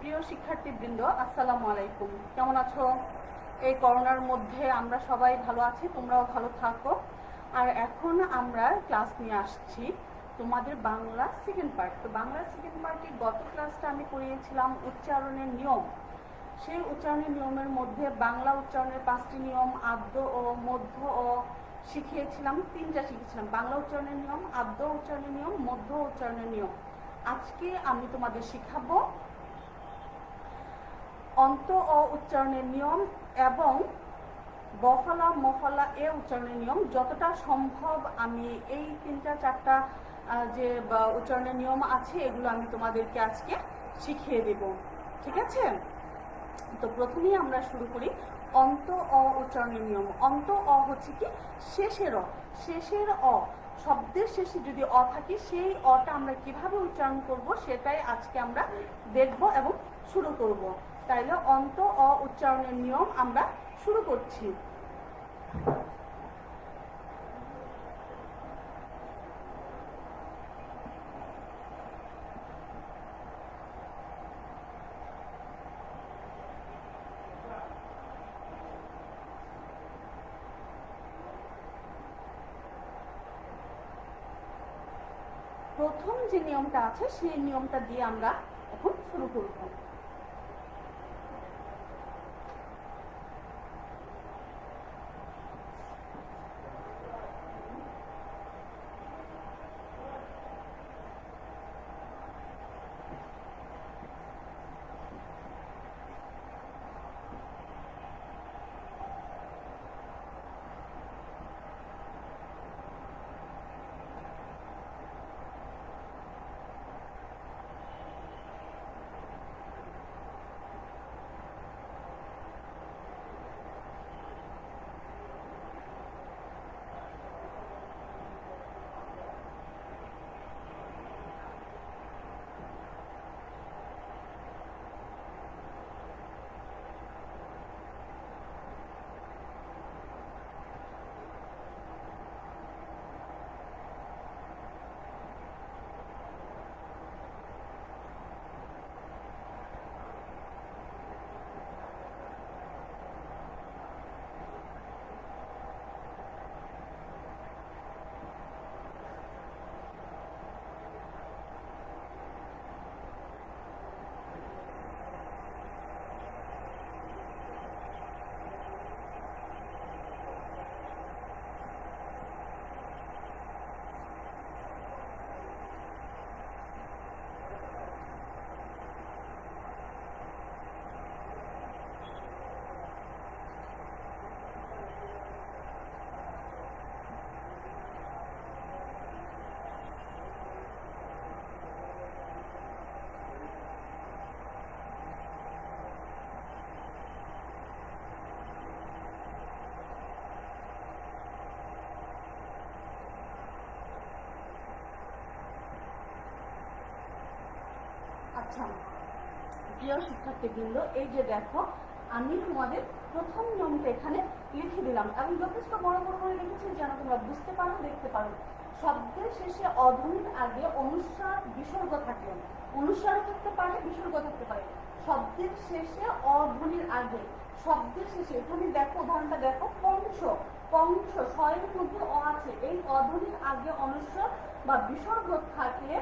প্রিয় শিক্ষার্থীবৃন্দ, আসসালামু আলাইকুম। কেমন আছো? এই করোনার মধ্যে আমরা সবাই ভালো আছি, তোমরাও ভালো থাকো। আর এখন আমরা ক্লাস নিয়ে আসছি তোমাদের বাংলা সেকেন্ড পার্ট। তো বাংলা সেকেন্ড পার্টে গত ক্লাসটা আমি করিয়েছিলাম উচ্চারণের নিয়ম। সেই উচ্চারণের নিয়মের মধ্যে বাংলা উচ্চারণের 5টি নিয়ম, আদ্য ও মধ্য ও শিখিয়েছিলাম, 3টা শিখেছিলাম। বাংলা উচ্চারণের নিয়ম, আদ্য উচ্চারণের নিয়ম, মধ্য উচ্চারণের নিয়ম। আজকে আমি তোমাদের শিখাবো অন্ত ও উচ্চারণের নিয়ম এবং বফলা মফলা এ উচ্চারণের নিয়ম। যতটা সম্ভব আমি এই 3-4টা যে উচ্চারণের নিয়ম আছে এগুলো আমি তোমাদেরকে আজকে শিখিয়ে দেব, ঠিক আছে? তো প্রথমেই আমরা শুরু করি অন্ত অ উচ্চারণের নিয়ম। অন্ত অ হচ্ছে কি শেষের অ। শেষের অ, শব্দের শেষে যদি অ থাকে সেই অটা আমরা কিভাবে উচ্চারণ করব সেটাই আজকে আমরা দেখব এবং শুরু করব। তাইলে অন্ত অ উচ্চারণের নিয়ম আমরা শুরু করছি। প্রথম যে নিয়মটা আছে সেই নিয়মটা দিয়ে আমরা এখন শুরু করব। আচ্ছা প্রিয় শিক্ষার্থীবৃন্দ, এই যে দেখো আমি তোমাদের প্রথম নিয়মটা এখানে লিখে দিলাম এবং যথেষ্ট বড় বড় করে লিখেছি যেন তোমরা বুঝতে পারো, দেখতে পারো। শব্দের শেষে অধ্বনির আগে অনুস্বার বিসর্গ থাকে। অনুস্বার থাকতে পারে, বিসর্গ থাকতে পারে। শব্দের শেষে অধ্বনির আগে, শব্দের শেষে এখানে দেখো উদাহরণটা দেখো, কংস। কংস স্বয়ের মধ্যে অ আছে, এই অধ্বনির আগে অনুস্বার বা বিসর্গ থাকলে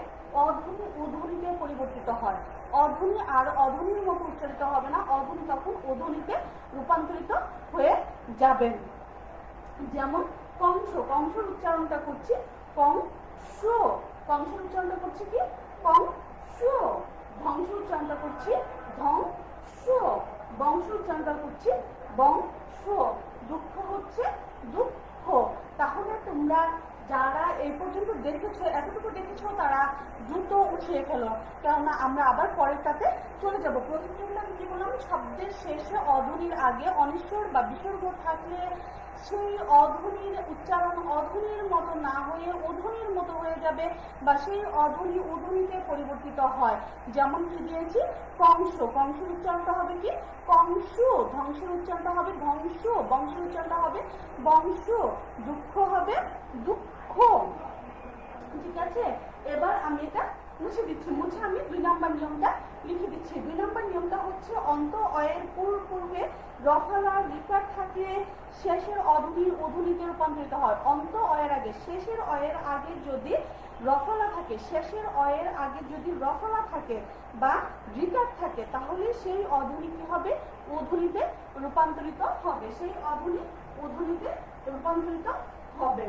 অধ্বনি উধ্বনিতে পরিবর্তিত হয়। অধ্বনি আর অধ্বনির মতো উচ্চারিত হবে না, অধ্বনি তখন উধ্বনিতে রূপান্তরিত হয়ে যাবেন। যেমন কংস, কংসের উচ্চারণটা করছি কংস, কংসের উচ্চারণটা করছি কি কংস। ধ্বংস উচ্চারণটা করছি ধ্বংস, বংশ উচ্চারণটা করছি বংশ। দুঃখ হচ্ছে দুঃখ। তাহলে তোমরা যারা এই পর্যন্ত দেখেছো, এতটুকু দেখেছো, তারা দ্রুত উঠিয়ে ফেলো, কেননা আমরা আবার পরেরটাতে চলে যাব। প্রথমটা আমি কি বললাম, শব্দের শেষে অধ্বনির আগে অনিশ্বর বা বিসর্গ থাকলে সেই অধ্বনির উচ্চারণ অধ্বনির মতো না হয়ে অধ্বনির মতো হয়ে যাবে বা সেই অধ্বনি উধ্বনিতে পরিবর্তিত হয়। যেমন কি দিয়েছি কংস, কংসের উচ্চারণটা হবে কি কংস। ধ্বংসের উচ্চারণটা হবে ধ্বংস, বংশের উচ্চারণটা হবে বংশ। দুঃখ হবে দুঃখ, ঠিক আছে? এবার আমি এটা মুছে দিচ্ছি। মুছে আমি 2 নম্বর নিয়মটা লিখে দিচ্ছি। 2 নম্বর নিয়মটা হচ্ছে অন্ত অয়ের পূর্বে রফলা রিকার থাকলে শেষের অধুনিতে রূপান্তরিত হয়। অন্ত অয়ের আগে, শেষের অয়ের আগে যদি রফলা থাকে, শেষের অয়ের আগে যদি রফলা থাকে বা রিকার থাকে, তাহলে সেই অধুনি কি হবে? অধুনিতে রূপান্তরিত হবে। সেই অধুনি অধুনিতে রূপান্তরিত হবে।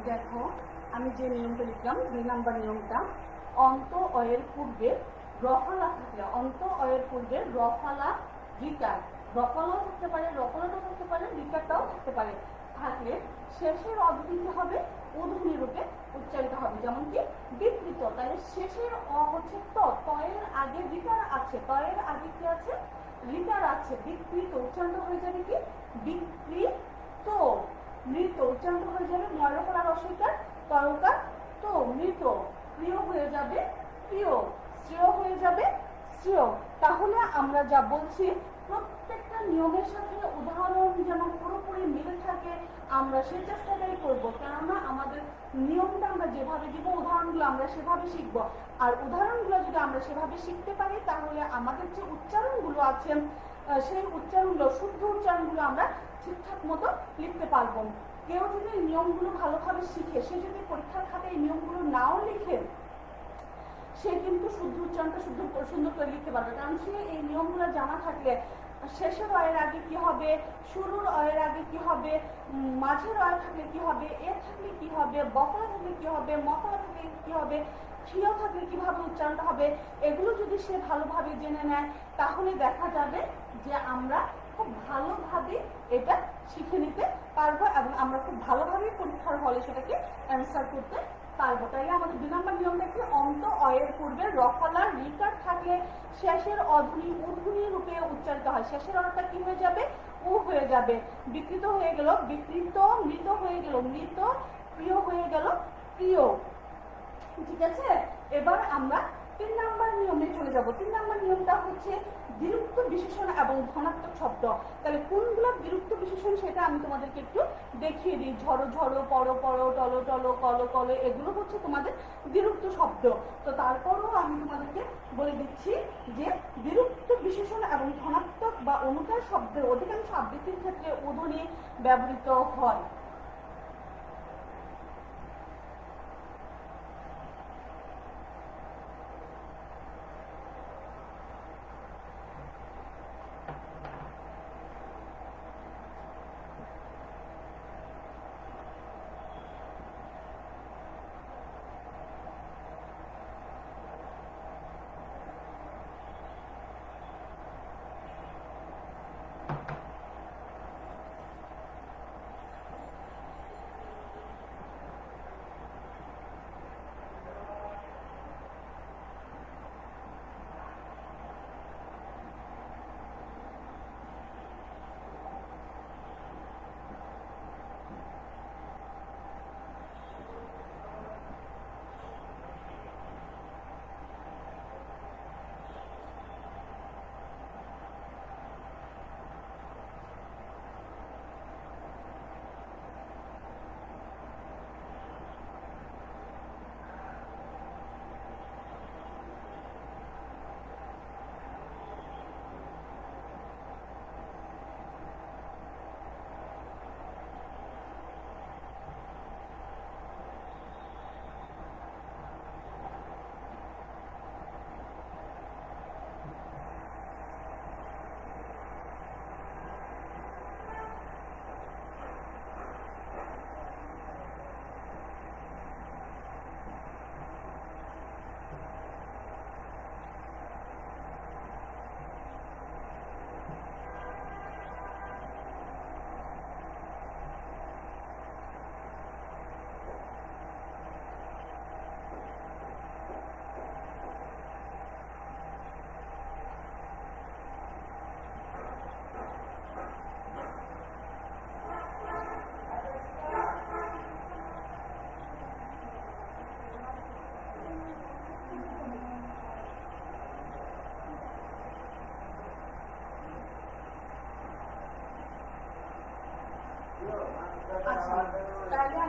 দেখো আমি যে নিয়মটা লিখলাম 2 নম্বর নিয়মটা, অন্ত অয়ের পূর্বে রফলা থাকলে, অন্ত অয়ের পূর্বে রফলা রিকার, রফলাও থাকতে পারে, রফলাটাও থাকতে পারে, রিকারটাও থাকতে পারে, থাকলে শেষের অধুনিতে হবে অধুনি রূপে উচ্চারিত হবে। যেমন কি বিকৃত, তাহলে শেষের অ হচ্ছে ত, তয়ের আগে রিকার আছে, তয়ের আগে কি আছে? রিকার আছে। বিকৃত উচ্চারণ হয়ে যাবে কি? বিকৃত। মৃত উচ্চারণ হয়ে যাবে ময়রকার আর অস্বীকার তরকার তো, মৃত। প্রিয় হয়ে যাবে প্রিয়, শ্রেয় হয়ে যাবে শ্রেয়। তাহলে আমরা যা বলছি প্রত্যেকটা নিয়মের সাথে উদাহরণ যেন পুরোপুরি মিলে থাকে, আমরা সেই চেষ্টাটাই করবো। কেননা আমাদের নিয়মটা আমরা যেভাবে দিব, উদাহরণগুলো আমরা সেভাবে শিখবো। আর উদাহরণগুলো যদি আমরা সেভাবে শিখতে পারি, তাহলে আমাদের যে উচ্চারণগুলো আছে সেই উচ্চারণগুলো, শুদ্ধ উচ্চারণগুলো আমরা ঠিকঠাক মতো লিখতে পারবো। কেউ যদি নিয়মগুলো ভালোভাবে শিখে, সে যদি পরীক্ষার খাতে এই নিয়মগুলো নাও লিখে, সে কিন্তু শুদ্ধ উচ্চারণটা সুন্দর করে লিখতে পারবে। কারণ সে এই নিয়মগুলো জানা থাকলে শেষের অয়ের আগে কি হবে, শুরুর অয়ের আগে কি হবে, মাঝের অয় থাকলে কি হবে, এ থাকলে কি হবে, বকলা থাকলে কি হবে, মকলা থাকলে কি হবে, ক্ষীয় থাকলে কিভাবে উচ্চারণটা হবে, এগুলো যদি সে ভালোভাবে জেনে নেয়, তাহলে দেখা যাবে যে আমরা খুব ভালোভাবে এটা শিখে নিতে পারবো এবং আমরা খুব ভালোভাবে পরীক্ষার হলে সেটাকে অ্যান্সার করতে পারবো। তাইলে আমাদের 2 নম্বর নিয়মটা কি? অন্ত অয়ের পূর্বে রফলা রিকার থাকলে শেষের অধুনি রূপে উচ্চারিত হয়। শেষের অর্থটা কি হয়ে যাবে? উ হয়ে যাবে। বিকৃত হয়ে গেল বিকৃত, মৃত হয়ে গেল মৃত, প্রিয় হয়ে গেল প্রিয়। ঠিক আছে, এবার আমরা 3 নম্বর নিয়মে চলে যাব। 3 নম্বর নিয়মটা হচ্ছে বিরুক্ত বিশেষণ এবং ধনাত্মক শব্দ। তাহলে কোনগুলো বিরুক্ত বিশেষণ সেটা আমি তোমাদেরকে একটু দেখিয়ে দিই। ঝড়ো ঝড়ো, পড়ো পড়ো, টলো টলো, কলো কলো, এগুলো হচ্ছে তোমাদের বিরুক্ত শব্দ। তো তারপরও আমি তোমাদেরকে বলে দিচ্ছি যে বিরুক্ত বিশেষণ এবং ধনাত্মক বা অনুকার শব্দের অধিকাংশ আবৃত্তির ক্ষেত্রে অধুনি ব্যবহৃত হয়।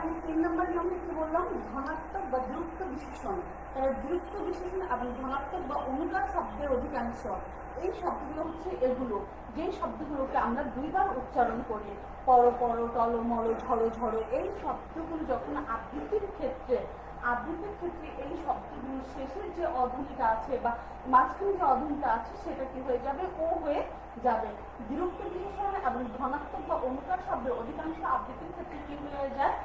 আমি 3 নম্বর নিয়মে কি বললাম, ধনাত্মক বা দ্রুত বিশেষণ। দ্রুত বিশেষণ এবং ধনাত্মক বা অনুকার শব্দের অধিকাংশ, এই শব্দগুলো হচ্ছে এগুলো, যে শব্দগুলোকে আমরা দুইবার উচ্চারণ করি, পর পর, টলমল, ঝড়ো ঝড়ো, এই শব্দগুলো যখন আবৃত্তির ক্ষেত্রে এই শব্দগুলো শেষের যে অধ্বনিটা আছে বা মাঝখানে যে অধ্বনিটা আছে সেটা কি হয়ে যাবে, ও হয়ে যাবে। বিরক্ত বিশেষণ এবং ধনাত্মক বা অনুকার শব্দের অধিকাংশ আবৃত্তির ক্ষেত্রে কি হয়ে যায়,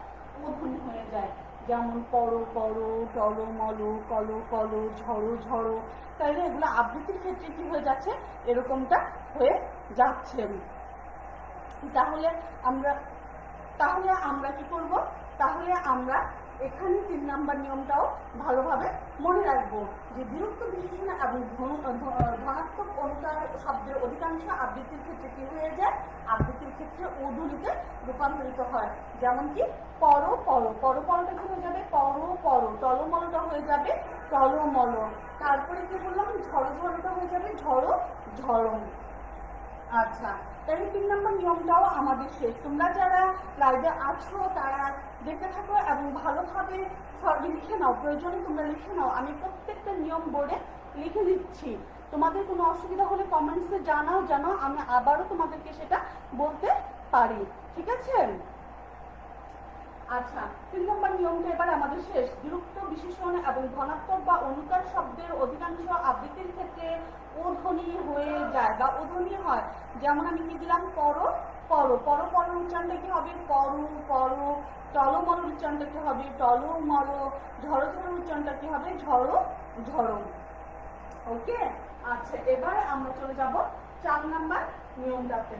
অধ্বনি হয়ে যায়। যেমন পর পর, টলমল, কলো কলো, ঝড়ো ঝড়ো, তাইলে এগুলো আবৃত্তির ক্ষেত্রে কি হয়ে যাচ্ছে, এরকমটা হয়ে যাচ্ছে। তাহলে আমরা কি করব, তাহলে আমরা এখানে 3 নম্বর নিয়মটাও ভালোভাবে মনে রাখবো, যে বিরক্ত বিশেষণ এবং ধনাত্মক অনুকার শব্দের অধিকাংশ আবৃত্তির ক্ষেত্রে কি হয়ে যায়, আবৃত্তির ক্ষেত্রে অধ্বনিতে রূপান্তরিত হয়। যেমন কি পর পর, পরটা কি হয়ে যাবে, পর পর, টলমলটা হয়ে যাবে টলমল, তারপরে কি বললাম, ঝড়ো ঝড়োটা হয়ে যাবে ঝড়ো ঝড়ম। আচ্ছা, তাহলে 3 নম্বর নিয়মটাও আমাদের শেষ। তোমরা যারা লাইভে আছো তারা দেখতে থাকো এবং ভালোভাবে লিখে নাও, প্রয়োজনে তোমরা লিখে নাও। আমি প্রত্যেকটা নিয়ম বোর্ডে লিখে দিচ্ছি। তোমাদের কোনো অসুবিধা হলে কমেন্টসে জানাও, যেন আমি আবারও তোমাদেরকে সেটা বলতে পারি। ঠিক আছে? আচ্ছা, 3 নম্বর নিয়মটা এবার আমাদের শেষ। বিরক্ত বিশেষণ এবং ধনাত্মক বা অনুকার শব্দের অধিকাংশ আবৃত্তির ক্ষেত্রে অধ্বনি হয়ে যায় বা অধ্বনি হয়। যেমন আমি কি দিলাম, পর পর, পর পর উচ্চারণটা কি হবে, পর পর, টলমল উচ্চারণটা কি হবে, টলমল, ঝড়ো ঝড়ো উচ্চারণটা কি হবে, ঝড়ো ঝড়ো। ওকে, আচ্ছা, এবার আমরা চলে যাব 4 নম্বর নিয়মটাতে।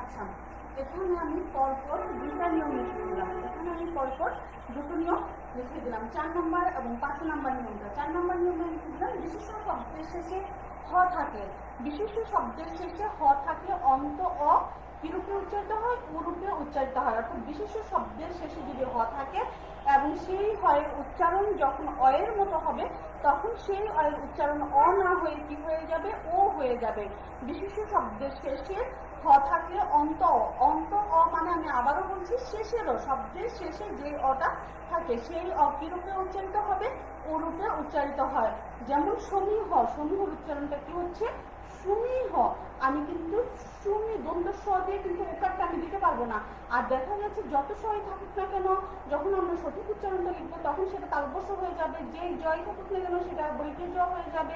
আচ্ছা, এখানে আমি পরপর দুটো নিয়ম লিখে দিলাম। 4 নম্বর এবং 5 নম্বর নিয়মটা। 4 নম্বর নিয়মে লিখে দিলাম, বিশেষ শব্দের শেষে হ থাকে। বিশেষ্য শব্দের শেষে হ থাকলে অন্ত অ কিরূপে উচ্চারিত হয়, উরূপে উচ্চারিত হয়। অর্থাৎ বিশেষ্য শব্দের শেষে যদি হ থাকে এবং সেই হয়ের উচ্চারণ যখন অয়ের মতো হবে তখন সেই অয়ের উচ্চারণ অ না হয়ে কি হয়ে যাবে, ও হয়ে যাবে। বিশেষ্য শব্দের শেষে হ থাকলে অন্ত অ মানে আমি আবারও বলছি শেষেরও, শব্দের শেষে যে অটা থাকে সেই অ কিরূপে উচ্চারিত হবে, ওরূপে উচ্চারিত হয়। যেমন সমীহ, সমীহর উচ্চারণটা কি হচ্ছে সুমিহ। আমি কিন্তু সুমি দ্বন্দ্ব স দিয়ে কিন্তু ওকারটা আমি দিতে পারবো না। আর দেখা গেছে যত সই থাকুক না কেন যখন আমরা সঠিক উচ্চারণটা লিখবো তখন সেটা তালব্য হয়ে যাবে, যেই জয় থাকুক না কেন সেটা বৈকে জ হয়ে যাবে,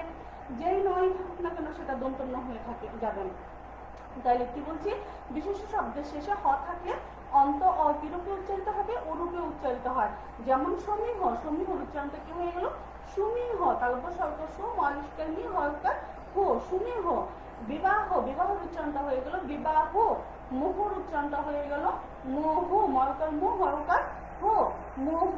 যেই নয় থাকুক না কেন সেটা দন্ত ন হয়ে যাবে। তাহলে কি বলছি, বিশেষ্য শব্দের শেষে হ থাকলে অন্ত অ কিরূপে উচ্চারিত হবে, ওরূপে উচ্চারিত হয়। যেমন সমীহ, সমীহর উচ্চারণটা কি হয়ে গেল সুমিহ, তালব্য স্বল্প সু ময়স্কার মি হয়কার হো, সুমিহ। বিবাহ, বিবাহের উচ্চারণটা হয়ে গেল বিবাহ। মোহর উচ্চারণটা হয়ে গেল মোহ, ময়কার মোহ ময়কার হো, মোহ।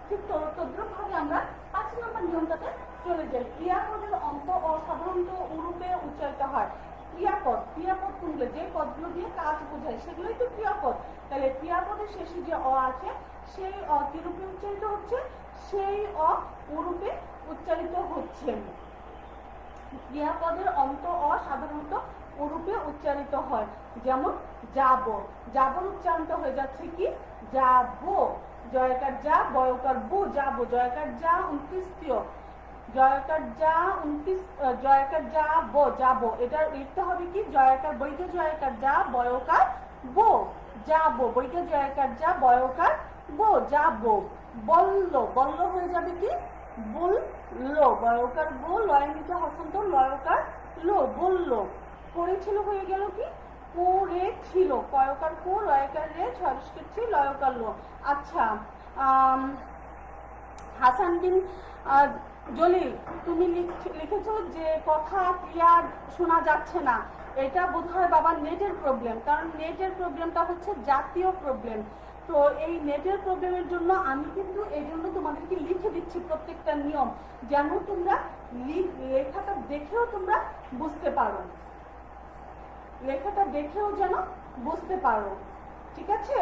ঠিক তদ্রুপ ভাবে আমরা 5 নম্বর নিয়মটাতে চলে যাই। ক্রিয়াপদের অন্ত অসাধারণত উরূপে উচ্চারিত হয়। ক্রিয়াপদ, ক্রিয়াপদ কোনগুলো, যে পদগুলো দিয়ে কাজ বোঝায় সেগুলোই তো ক্রিয়াপদ। তাহলে ক্রিয়াপদের শেষে যে অ আছে সেই অ কিরূপে উচ্চারিত হচ্ছে, সেই অ উরূপে উচ্চারিত হচ্ছে। ক্রিয়াপদের অন্ত অ সাধারণত ওরূপে উচ্চারিত হয়। যেমন যাব, যাবর উচ্চারণটা হয়ে যাচ্ছে কি যাব, জয়কার যা বয়কার বো, যাব। জয়কার যা 29 জয়কার যা 29, জয়কার যা ব, যাব। এটা লিখতে হবে কি জয়কার বৈকে জয়কার যা বয়কার বো, যাব। বৈকে জয়কার যা বয়কার বো, যাব। বলল, বলল হয়ে যাবে কি বললো, বয়কার বো লয় নিচে হসন্ত লয়কার লো, বললো। পড়েছিল হয়ে গেল কি পড়েছিল, কয়কার কো লয়কার রে ছয়স্কের ছি লয়কার লো। আচ্ছা, হাসান বিন জলিল তুমি লিখেছো যে কথা ক্লিয়ার শোনা যাচ্ছে না। এটা বোধহয় বাবা নেটের প্রবলেম, কারণ নেটের প্রবলেমটা হচ্ছে জাতীয় প্রবলেম। তো এই নেটের প্রবলেমের জন্য আমি কিন্তু এই জন্য তোমাদেরকে লিখে দিচ্ছি প্রত্যেকটা নিয়ম, যেন তোমরা লেখাটা দেখেও তোমরা বুঝতে পারো, লেখাটা দেখেও যেন বুঝতে পারো। ঠিক আছে,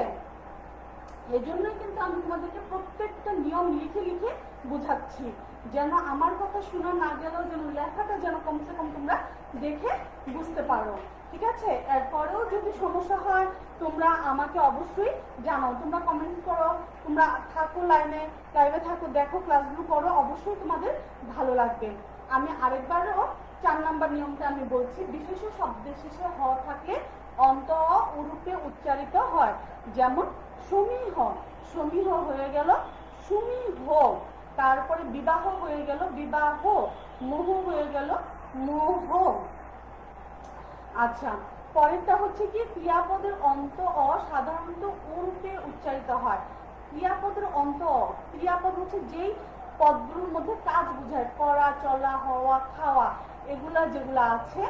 এই জন্যই কিন্তু আমি তোমাদেরকে প্রত্যেকটা নিয়ম লিখে লিখে বুঝাচ্ছি, যেন আমার কথা শোনা না গেলেও যেন লেখাটা যেন কমসে কম তোমরা দেখে বুঝতে পারো। ঠিক আছে, এরপরেও যদি সমস্যা হয় তোমরা আমাকে অবশ্যই জানাও, তোমরা কমেন্ট করো, তোমরা থাকো লাইভে থাকো, দেখো ক্লাসগুলো করো, অবশ্যই তোমাদের ভালো লাগবে। আমি আরেকবারও 4 নম্বর নিয়মটা আমি বলছি। বিশেষ্য শব্দের শেষে হ থাকলে অন্ত অ ওরূপে উচ্চারিত হয়। যেমন সমীহ, সমীহ হয়ে গেল সুমিহ। তারপরে বিবাহ হয়ে গেল বিবাহ, মোহ হয়ে গেল মোহ। আচ্ছা, পরেরটা হচ্ছে কি ক্রিয়াপদের অন্ত অ সাধারণত ওরূপে উচ্চারিত হয়। ক্রিয়াপদের অন্ত অ, ক্রিয়াপদ হচ্ছে যেই পদগুলোর মধ্যে কাজ বোঝায়, করা, চলা, হওয়া, খাওয়া, এগুলা যেগুলা আছে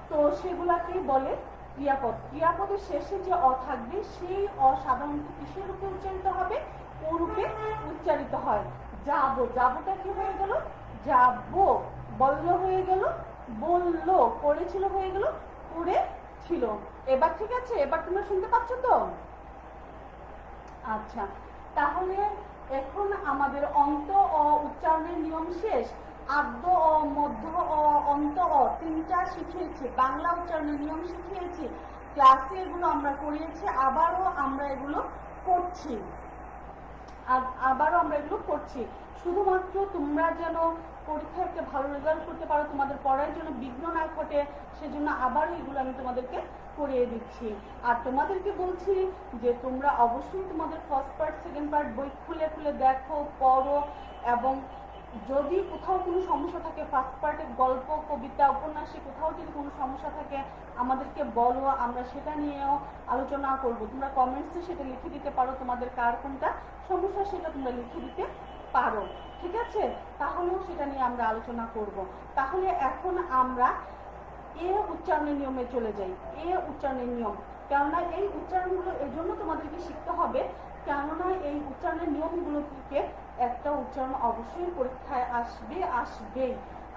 তো সেগুলাকেই বলে ক্রিয়াপদ। ক্রিয়াপদের শেষে যে অ থাকবে সেই অ সাধারণত কিসের রূপে উচ্চারিত হবে, ও রূপে উচ্চারিত হয়। যাব, যাবটা কি হয়ে গেল যাব। বলল হয়ে গেল বলল, পড়েছিল হয়ে গেল পড়েছিল। এবার ঠিক আছে, এবার তোমরা শুনতে পাচ্ছ তো? আচ্ছা, তাহলে এখন আমাদের অন্ত অ উচ্চারণের নিয়ম শেষ। আদ্য অ, মধ্য অ, অন্ত অ তিনটা শিখিয়েছি, বাংলা উচ্চারণের নিয়ম শিখিয়েছি, ক্লাসে এগুলো আমরা করিয়েছি, আবারও আমরা এগুলো করছি, শুধুমাত্র তোমরা যেন পরীক্ষায় একটা ভালো রেজাল্ট করতে পারো, তোমাদের পড়ার জন্য বিঘ্ন না ঘটে, সেজন্য আবারও এগুলো আমি তোমাদেরকে করিয়ে দিচ্ছি। আর তোমাদেরকে বলছি যে তোমরা অবশ্যই তোমাদের ফার্স্ট পার্ট সেকেন্ড পার্ট বই খুলে খুলে দেখো, পড়ো, এবং যদি কোথাও কোনো সমস্যা থাকে, ফার্স্ট পার্টের গল্প, কবিতা, উপন্যাসে কোথাও যদি কোনো সমস্যা থাকে আমাদেরকে বলো, আমরা সেটা নিয়েও আলোচনা করব। তোমরা কমেন্টসে সেটা লিখে দিতে পারো, তোমাদের কার কোনটা সমস্যা সেটা তোমরা লিখে দিতে পারো। ঠিক আছে, তাহলেও সেটা নিয়ে আমরা আলোচনা করব। তাহলে এখন আমরা এ উচ্চারণের নিয়মে চলে যাই। এ উচ্চারণের নিয়ম, কেননা এই উচ্চারণগুলো এজন্য তোমাদেরকে শিখতে হবে, কেননা এই উচ্চারণের নিয়মগুলো থেকে একটা উচ্চারণ অবশ্যই পরীক্ষায় আসবেই।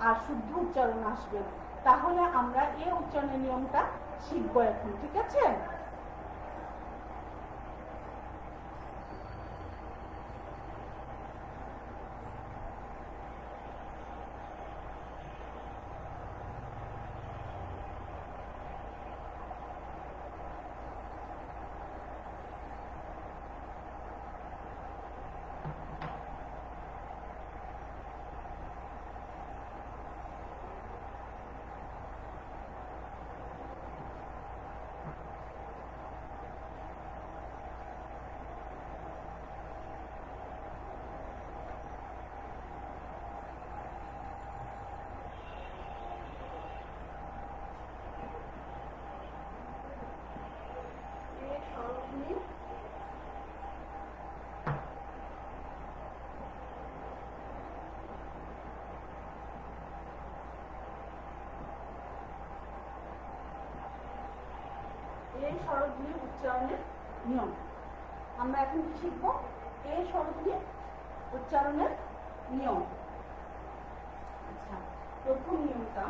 আর শুদ্ধ উচ্চারণ আসবে। তাহলে আমরা এই উচ্চারণের নিয়মটা শিখবো এখন, ঠিক আছে? এই স্বরধ্বনি উচ্চারণের নিয়ম আমরা এখন কি শিখব? এই স্বরধ্বনি উচ্চারণের নিয়ম। আচ্ছা, প্রথম নিয়মটা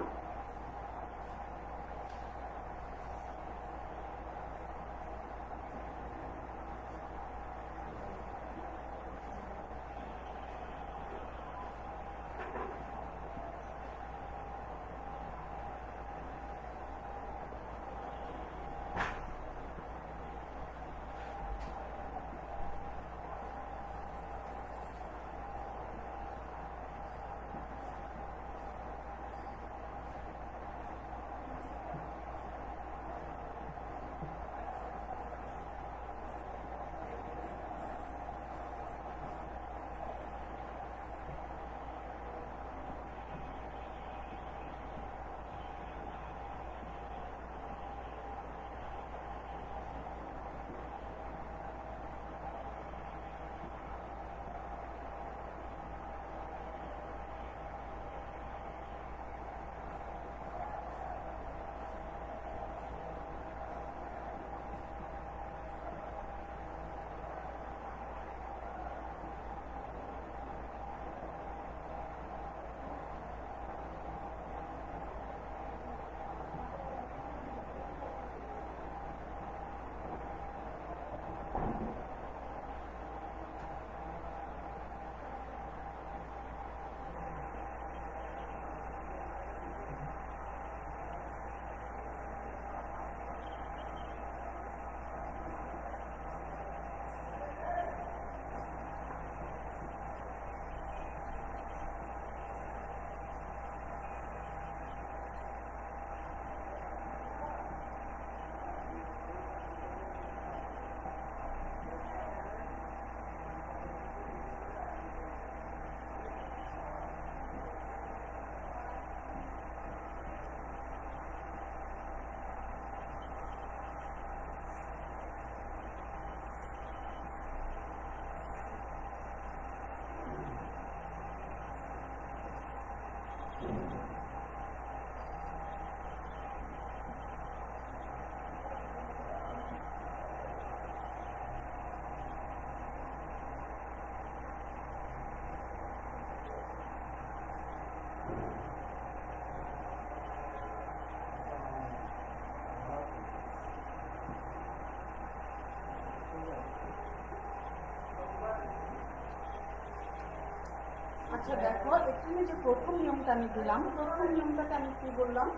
আচ্ছা দেখো, এখানে যে প্রথম নিয়মটা আমি দিলাম, প্রথম নিয়মটাকে আমি কি বললাম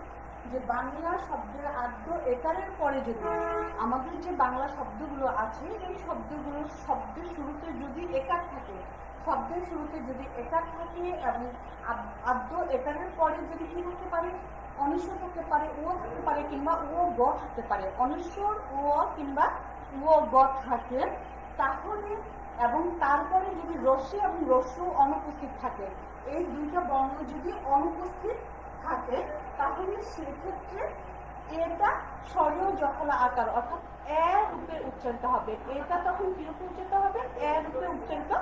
যে বাংলা শব্দের আদ্য একারের পরে যদি আমাদের যে বাংলা শব্দগুলো আছে এই শব্দগুলোর শব্দের শুরুতে যদি একার থাকে, শব্দের শুরুতে যদি একার থাকে এবং আদ্য একারের পরে যদি কি থাকতে পারে, অনিশ্বর থাকতে পারে, ও থাকতে পারে, কিংবা ও গ থাকতে পারে, অনিশ্বর ও কিংবা ও গ থাকে, তাহলে এবং তারপরে যদি রস্যি এবং রস্যু অনুপস্থিত থাকে, এই দুইটা বর্ণ যদি অনুপস্থিত থাকে, তাহলে সেক্ষেত্রে এটা স্বরীয় জফলা আকার অর্থাৎ এ রূপে উচ্চারিত হবে। এটা তখন কি রূপে উচ্চারিত হবে? এ রূপে উচ্চারিত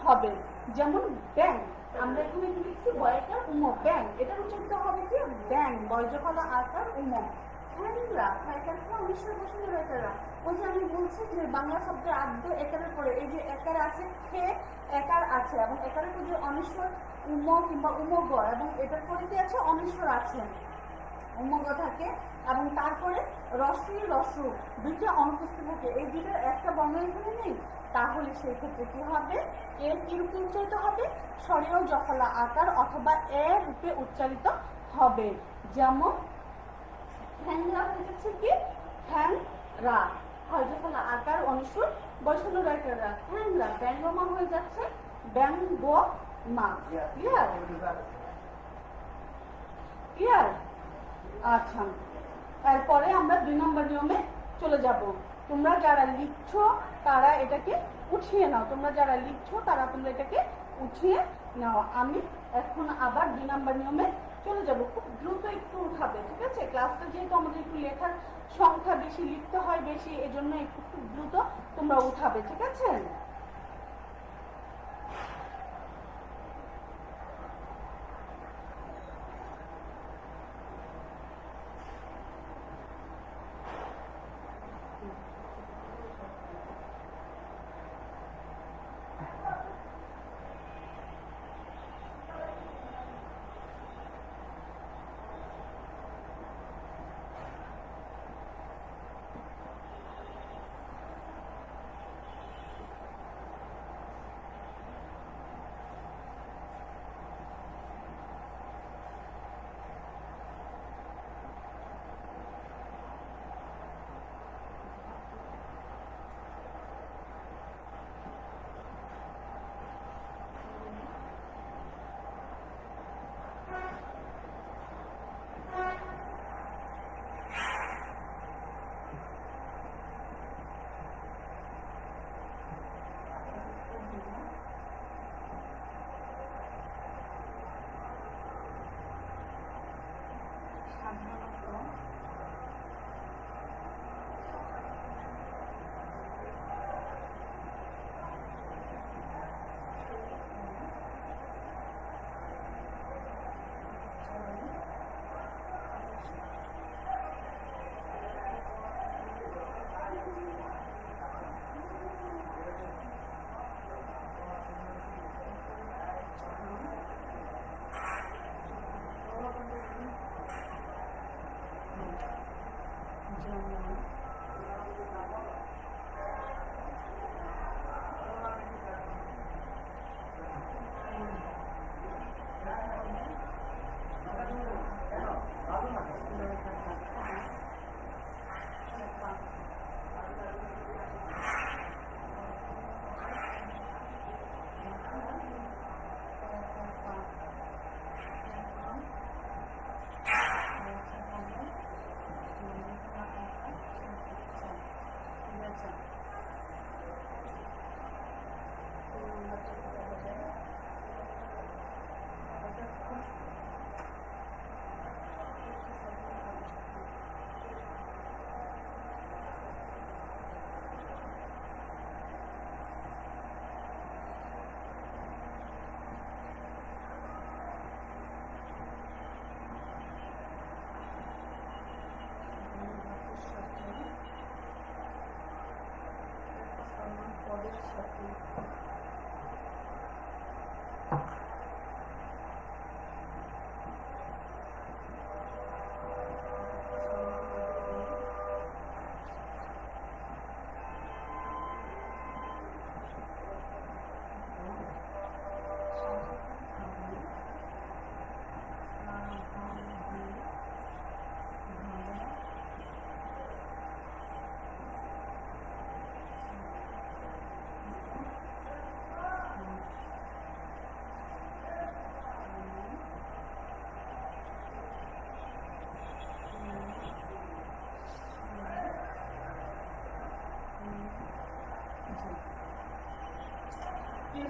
হবে। যেমন ব্যাং, আমরা এখানে লিখছি বয়কার উম, ব্যাং, এটা উচ্চারিত হবে কি? ব্যাং, বয় জফলা আকার উম। হ্যাংলা, ফাইকারটা অনিশ্বর বসন্ত রেখারা, ওই যে আমি বলছি যে বাংলা শব্দের আদ্য একারের পরে এই যে একার আছে, খে একার আছে এবং একারের পরে যে অনিশ্বর উম কিংবা উমগ, এবং এটার পরে কি আছে অনিশ্বর আছে, উমগ থাকে, এবং তারপরে রস্বী রস্যু দুইটা অনুপস্থিত থাকে, এই দুইটার একটা বর্ণ এখানে নেই, তাহলে সেই ক্ষেত্রে কি হবে, এর কি রূপে উচ্চারিত হবে, স্বরীয় জফলা আকার অথবা এ রূপে উচ্চারিত হবে। যেমন ঠ্যাংরা হয়ে যাচ্ছে কি ঠ্যাংরা, হয় জফলা আকার অনুসুর বৈষণ্য রা, ঠ্যাংরা, ব্যঙ্গমা হয়ে যাচ্ছে ব্যঙ্গমা। Clear clear. আচ্ছা, এরপরে আমরা 2 নম্বর নিয়মে চলে যাব। তোমরা যারা লিখছো তারা এটাকে উঠিয়ে নাও, তোমরা যারা লিখছো তারা তোমরা এটাকে উঠিয়ে নাও। আমি এখন আবার 2 নম্বর নিয়মে চলে যাব। খুব দ্রুত একটু উঠাবে, ঠিক আছে? ক্লাসটা যেহেতু আমাদের একটু লেখার সংখ্যা বেশি, লিখতে হয় বেশি, এজন্য একটু খুব দ্রুত তোমরা উঠাবে, ঠিক আছে?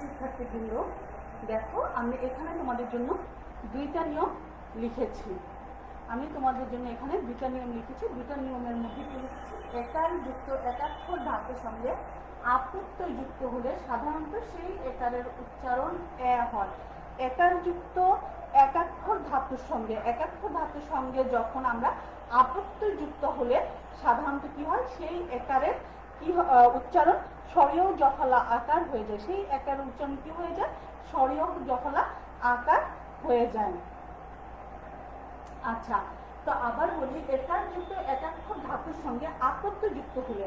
শিক্ষার্থীবৃন্দ, দেখো আমি এখানে তোমাদের জন্য 2টা নিয়ম লিখেছি। আমি তোমাদের জন্য এখানে 2টা নিয়ম লিখেছি। 2টা নিয়মের মধ্যে কি লিখেছি, একার যুক্ত একাক্ষর ধাতুর সঙ্গে আপত্যয় যুক্ত হলে সাধারণত সেই একারের উচ্চারণ এ হয়। একার যুক্ত একাক্ষর ধাতুর সঙ্গে যখন আমরা আপত্যয় যুক্ত হলে সাধারণত কি হয়, সেই একারের কি উচ্চারণ স্বরীয় জফলা আকার হয়ে যায়। সেই একার উচ্চারণ কি হয়ে যায়, স্বরীয় জফলা আকার হয়ে যায়। আচ্ছা, তো আবার বলি, একার যুক্ত একাক্ষর ধাতুর সঙ্গে আপ্রত্যয় যুক্ত হলে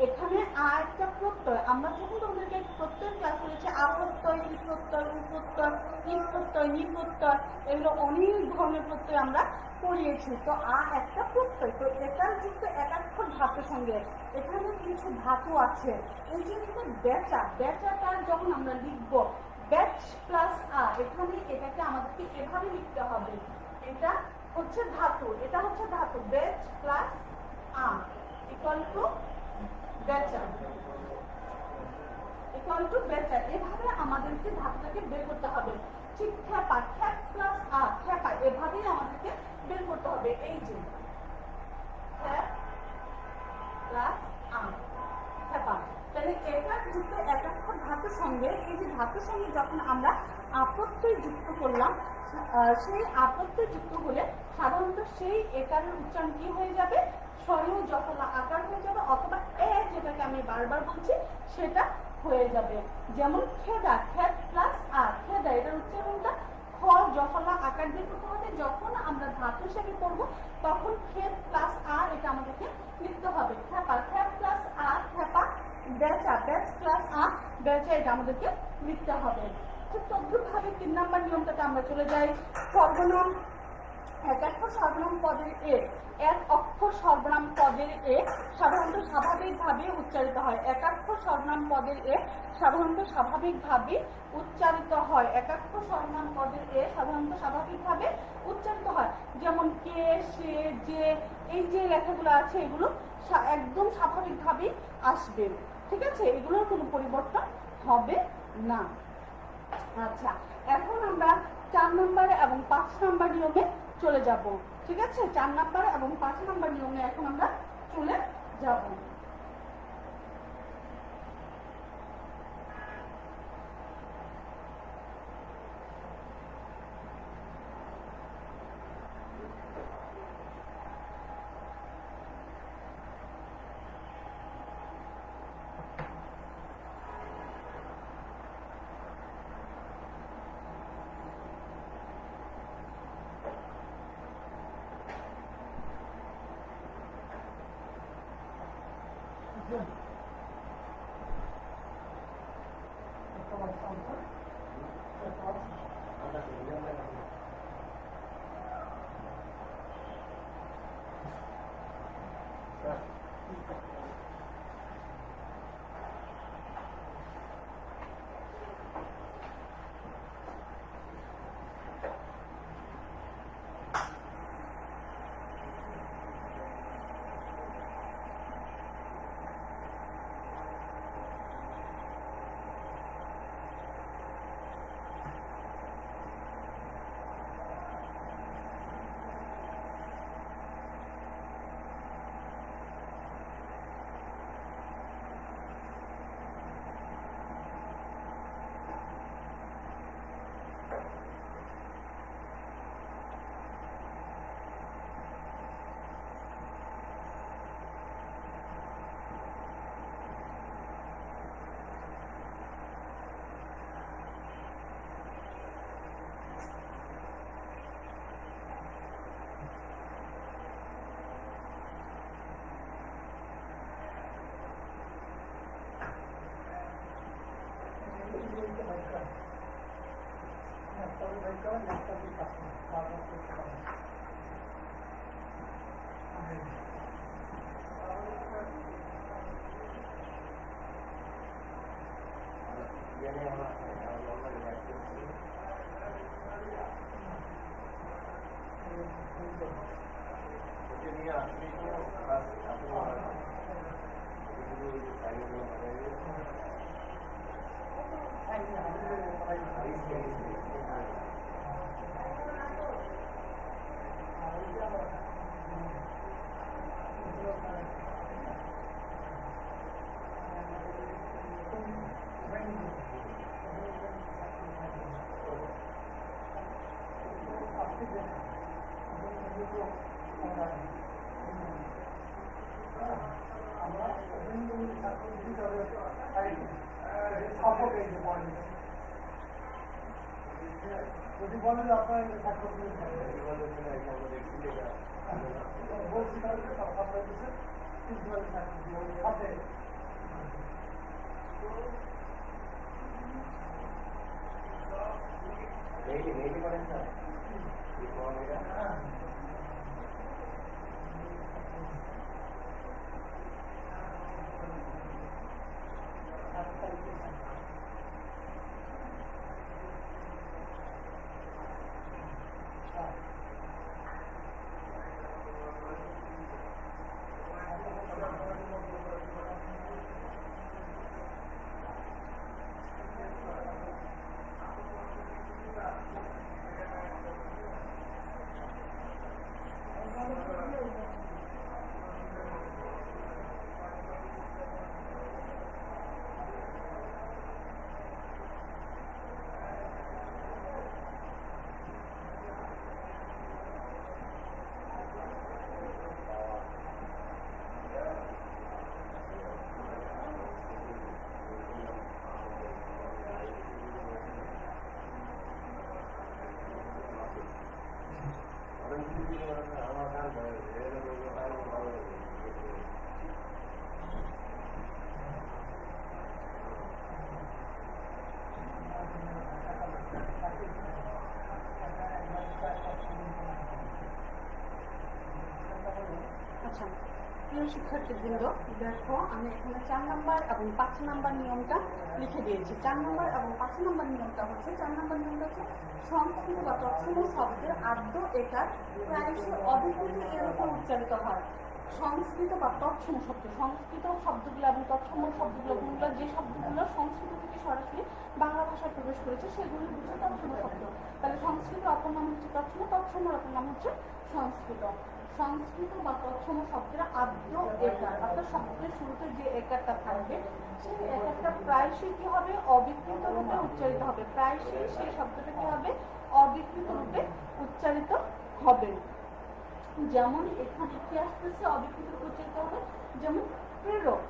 এখানে একটা প্রত্যয়, আমরা যখন তোমাদেরকে প্রত্যয় ক্লাস করেছি, আপ্রত্যয়, ই প্রত্যয়, উ প্রত্যয়, ই প্রত্যয়, নি প্রত্যয়, এগুলো অনেক ধরনের প্রত্যয় আমরা পড়িয়েছি। তো একটা প্রত্যয়, তো একার যুক্ত একাক্ষর ধাতুর সঙ্গে এখানে কিছু ধাতু আছে। এই যে কিন্তু বেচা, বেচাটা যখন আমরা লিখব ব্যাচ প্লাস এখানে এটাকে আমাদেরকে এভাবে লিখতে হবে। এটা হচ্ছে ধাতু, এটা হচ্ছে ধাতু, বেচ প্লাস ইকুয়াল টু বেচা, ইকুয়াল টু বেচা। এভাবে আমাদেরকে ধাতুটাকে বের করতে হবে। ঠিক খেপা, খ্যাপ প্লাস খেপা, এভাবেই আমাদেরকে বের করতে হবে। এই যে খ্যাপ প্লাস খেপা, তাহলে একার যুক্ত একাক্ষর ধাতুর সঙ্গে এই যে ধাতুর সঙ্গে যখন আমরা আপত্যয় যুক্ত করলাম, সেই আপত্যয় যুক্ত হলে সাধারণত সেই একারের উচ্চারণ কি হয়ে যাবে? স্বরীয় জফলা আকার হয়ে যাবে, অথবা যেটাকে আমি বারবার বলছি সেটা হয়ে যাবে। যেমন খেদা, খেদ প্লাস খেদা, এটার উচ্চারণটা খ জফলা আকার দিয়ে করতে হবে। যখন আমরা ধাতু হিসেবে করবো তখন খেদ প্লাস এটা আমাদেরকে লিখতে হবে। খেপা, খেপ প্লাস খেপা, বেচা, বেচ প্লাস বেচা, এটা আমাদেরকে লিখতে হবে। ঠিক তদ্রুপভাবে 3 নম্বর নিয়মটাতে আমরা চলে যাই। সর্বনাম, একাক্ষর সর্বনাম পদের এক অক্ষর সর্বনাম পদের সাধারণত স্বাভাবিকভাবে উচ্চারিত হয়। একাক্ষর সর্বনাম পদের সাধারণত স্বাভাবিকভাবে উচ্চারিত হয়। একাক্ষর সর্বনাম পদের সাধারণত স্বাভাবিকভাবে উচ্চারিত হয়। যেমন কে, সে, যে, এই যে লেখাগুলো আছে এগুলো একদম স্বাভাবিকভাবেই আসবে। ঠিক আছে, এগুলোর কোনো পরিবর্তন হবে না। আচ্ছা, এখন আমরা 4 নম্বর এবং 5 নম্বর নিয়মে চলে যাব। ঠিক আছে, 4 নম্বর এবং 5 নম্বর নিয়মে এখন আমরা চলে যাব। Suffocate the body. যদি বলেন আপনার বলছি সাথে করেন স্যার প্রিয় শিক্ষার্থীবৃন্দ, দেখো আমি এখানে 4 নম্বর এবং 5 নম্বর নিয়মটা লিখে দিয়েছি। 4 নম্বর এবং 5 নম্বর নিয়মটা হচ্ছে, 4 নম্বর নিয়মটা হচ্ছে সংস্কৃত বা তৎসম শব্দের আদ্য একার প্রায়শই অবিকৃত এর উপর উচ্চারিত হয়। সংস্কৃত বা তৎসম শব্দ, সংস্কৃত শব্দগুলো এবং তৎসম শব্দগুলো, যে শব্দগুলো সংস্কৃত থেকে সরাসরি বাংলা ভাষায় প্রবেশ করেছে সেগুলি হচ্ছে তৎসম শব্দ। তাহলে সংস্কৃত অপর নাম হচ্ছে তৎসম, তৎসমের অপর নাম হচ্ছে সংস্কৃত। সংস্কৃত বা তৎসম শব্দের আদ্য একার, অর্থাৎ শব্দের শুরুতে যে একারটা থাকবে সেই একারটা প্রায়শই কি হবে, অবিকৃত রূপে উচ্চারিত হবে। প্রায়শই সেই শব্দটা কি হবে, অবিকৃত রূপে উচ্চারিত হবে। যেমন এখানে কি আসতেছে, অবিকৃত রূপে উচ্চারিত হবে, যেমন প্রেরক।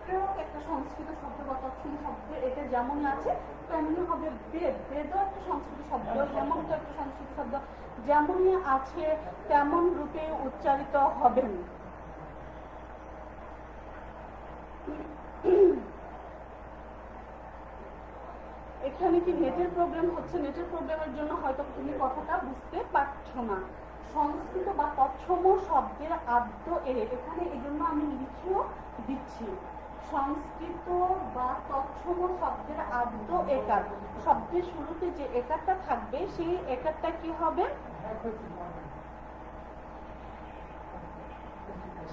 প্রেরক একটা সংস্কৃত শব্দ বা তৎসম শব্দ, এটা যেমন আছে তেমনি হবে। বেদ, বেদও একটা সংস্কৃত শব্দ, যেমন তো একটা সংস্কৃত শব্দ, যেমনই আছে তেমন রূপে উচ্চারিত হবেন। এখানে কি নেটের প্রবলেম হচ্ছে? নেটের প্রবলেমের জন্য হয়তো তুমি কথাটা বুঝতে পারছো না। সংস্কৃত বা তৎসম শব্দের আদ্য এখানে এই জন্য আমি লিখেও দিচ্ছি। সংস্কৃত বা তৎসম শব্দের আদ্য একার, শব্দের শুরুতে যে একারটা থাকবে সেই একারটা কি হবে,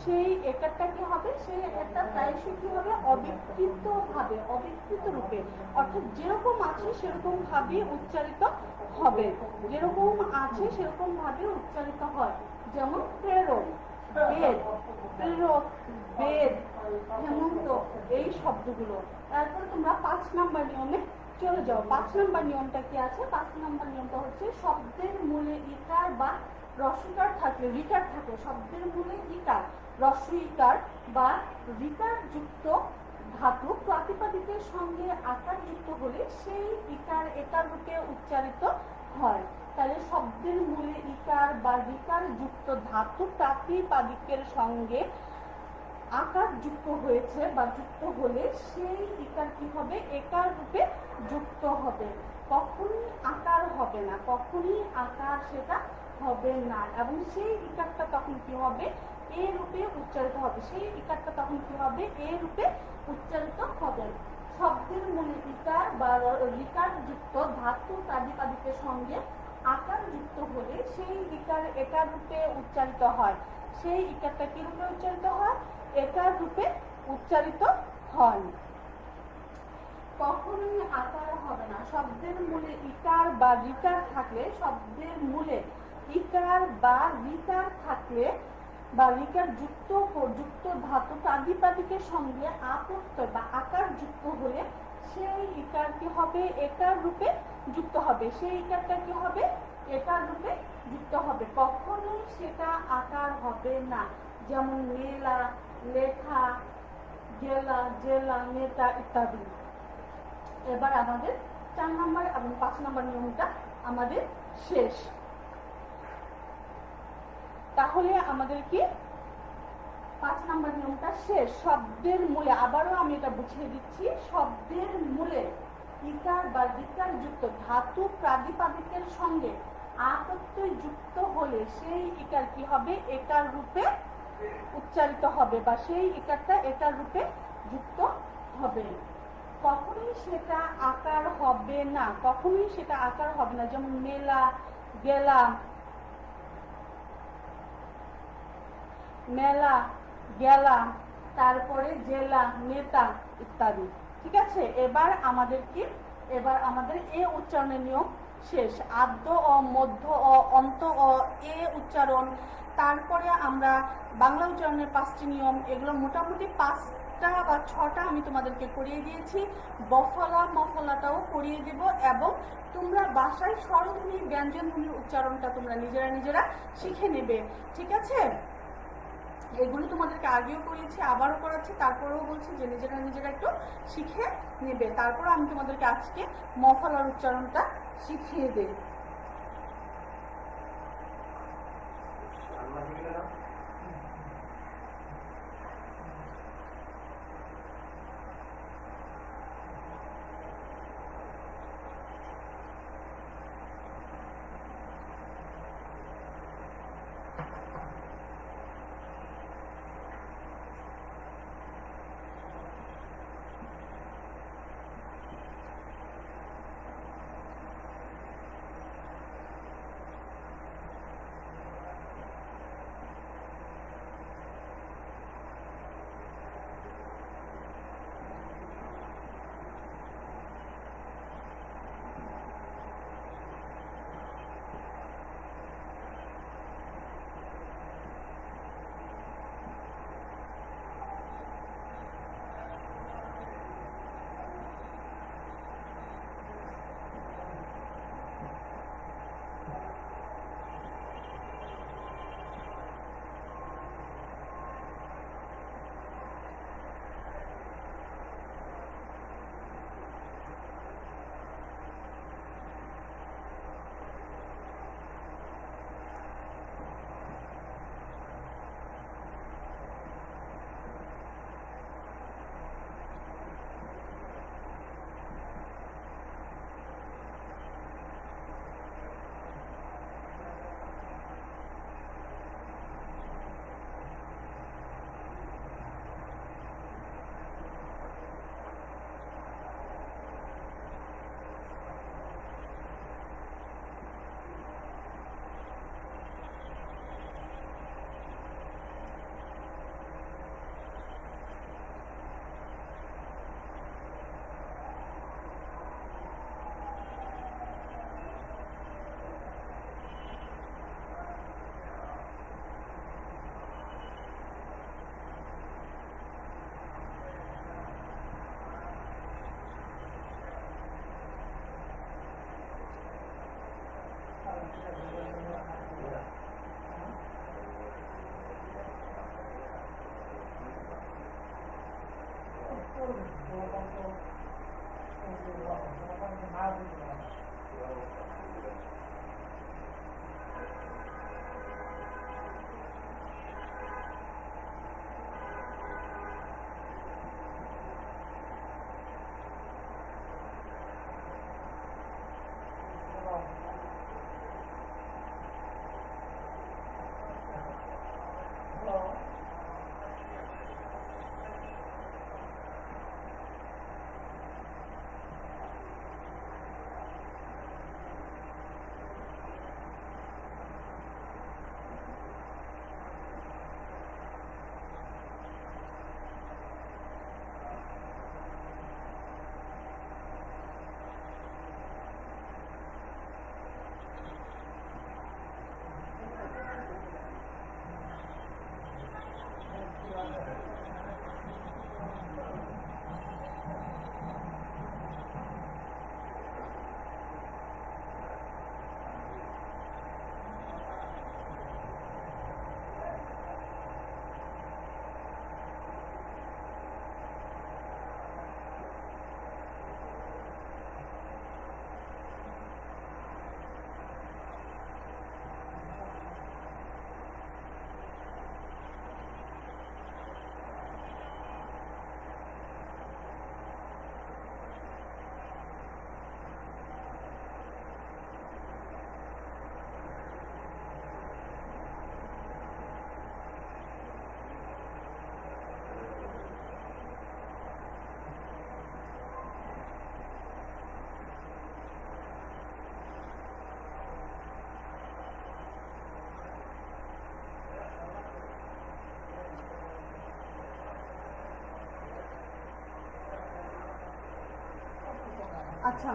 সেই একারটা কি হবে, সেই একারটা প্রায়শই কি হবে, অবিকৃত ভাবে, অবিকৃত রূপে, অর্থাৎ যেরকম আছে সেরকম ভাবে উচ্চারিত হবে, যেরকম আছে সেরকম ভাবে উচ্চারিত হয়। যেমন প্রেরক, বেদ, প্রেরক, বেদ, হেমন্ত, এই শব্দগুলো। তারপরে তোমরা 5 নম্বর নিয়মে চলে যাও। 5 নম্বর নিয়মটা কি আছে? 5 নম্বর নিয়মটা হচ্ছে শব্দের মূলে ইকার বা রস্বইকার থাকলে, রিকার থাকে, শব্দের মূলে ইকার, রস্বইকার বা রিকার যুক্ত ধাতু প্রাতিপাদিকের সঙ্গে আকার যুক্ত হলে সেই ইকার একার রূপে উচ্চারিত হয়। তাহলে শব্দের মূলে ইকার বা রিকার যুক্ত ধাতু প্রাতিপাদিকের সঙ্গে আকার যুক্ত হয়েছে বা যুক্ত হলে সেই ইকার কি হবে, একার রূপে যুক্ত হবে। কখনই আকার হবে না, কখনই আকার সেটা হবে না, এবং সেই ইকারটা তখন কি হবে, এ রূপে উচ্চারিত হবে। সেই ইকারটা তখন কি হবে, এ রূপে উচ্চারিত হবে। শব্দের মূলে ইকার বা রিকার যুক্ত ধাতু প্রাতিপাদিকের সঙ্গে আকার যুক্ত হলে সেই ইকার একার রূপে উচ্চারিত হয়। সেই ইকারটা কি রূপে উচ্চারিত হয়, একার রূপে উচ্চারিত হয়। কখনোই আকার হবে না। শব্দের মূলে ইকার বা রিকার থাকলে, শব্দের মূলে ইকার বা রিকার থাকলে বা রিকার যুক্ত ধাতু প্রাতিপাদিকের সঙ্গে আপত্য বা আকার যুক্ত হলে সেই ইকার কি হবে, একার রূপে যুক্ত হবে। সেই ইকারটা কি হবে, একার রূপে যুক্ত হবে। কখনোই সেটা আকার হবে না। যেমন মেলা, লেখা, গেলা, জেলা, নেতা ইত্যাদি। এবার আমাদের 4 নম্বর এবং 5 নম্বর নিয়মটা আমাদের শেষ। তাহলে আমাদের কি 5 নম্বর নিয়মটা শেষ। শব্দের মূলে, আবারও আমি এটা বুঝিয়ে দিচ্ছি, শব্দের মূলে ইকার বা ঋকার যুক্ত ধাতু প্রাতিপাদিকের সঙ্গে আ প্রত্যয় যুক্ত হলে সেই ইকার কি হবে? একার রূপে উচ্চারিত হবে, বা সেই ইকারটা একার রূপে যুক্ত হবে। কখনোই সেটা আকার হবে না, কখনোই সেটা আকার হবে না। যেমন মেলা, গেলাম, মেলা, গেলাম, তারপরে জেলা, নেতা ইত্যাদি। ঠিক আছে, এবার আমাদের কি, এবার আমাদের এ উচ্চারণের নিয়ম শেষ। আদ্য অ, মধ্য অ, অন্ত অ, এ উচ্চারণ। তারপরে আমরা বাংলা উচ্চারণের 5টি নিয়ম, এগুলো মোটামুটি 5টা বা 6টা আমি তোমাদেরকে করিয়ে দিয়েছি। বফলা মফলাটাও করিয়ে দিব, এবং তোমরা বাসায় স্বরধ্বনি ব্যঞ্জনধ্বনির উচ্চারণটা তোমরা নিজেরা শিখে নেবে। ঠিক আছে, এগুলো তোমাদেরকে আগেও করিয়েছি, আবারও করাচ্ছি, তারপরেও বলছি যে নিজেরা একটু শিখে নেবে। তারপর আমি তোমাদেরকে আজকে মফলার উচ্চারণটা শিখিয়ে দেই। আচ্ছা,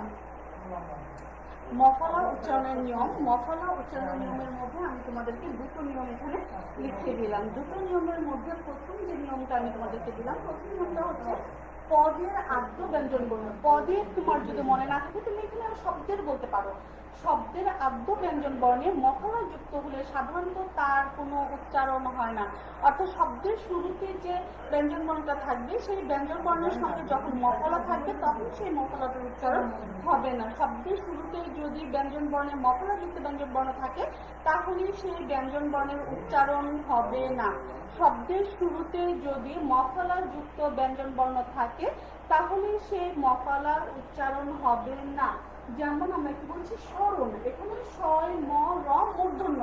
মফলা উচ্চারণের নিয়ম। মফলা উচ্চারণের নিয়মের মধ্যে আমি তোমাদেরকে দুটো নিয়ম এখানে লিখে দিলাম। দুটো নিয়মের মধ্যে প্রথম যে নিয়মটা আমি তোমাদেরকে দিলাম, প্রথম নিয়মটা হচ্ছে পদের আদ্য ব্যঞ্জন বর্ণ। পদের তোমার যদি মনে না থাকে তুমি এখানে শব্দের বলতে পারো। শব্দের আদ্য ব্যঞ্জন বর্ণে মফলা যুক্ত হলে সাধারণত তার কোনো উচ্চারণ হয় না। অর্থাৎ শব্দের শুরুতে যে ব্যঞ্জন বর্ণটা থাকবে সেই ব্যঞ্জন বর্ণের সঙ্গে যখন মফলা থাকবে তখন সেই মফলাটার উচ্চারণ হবে না। শব্দের শুরুতে যদি ব্যঞ্জন বর্ণে মফলা যুক্ত ব্যঞ্জন বর্ণ থাকে তাহলে সেই ব্যঞ্জন বর্ণের উচ্চারণ হবে না। শব্দের শুরুতে যদি মফলা যুক্ত ব্যঞ্জন বর্ণ থাকে তাহলে সেই মফলার উচ্চারণ হবে না। যেমন আমরা কি বলছি স্মরণ, এখানে ছয় ম র মূর্ধন্য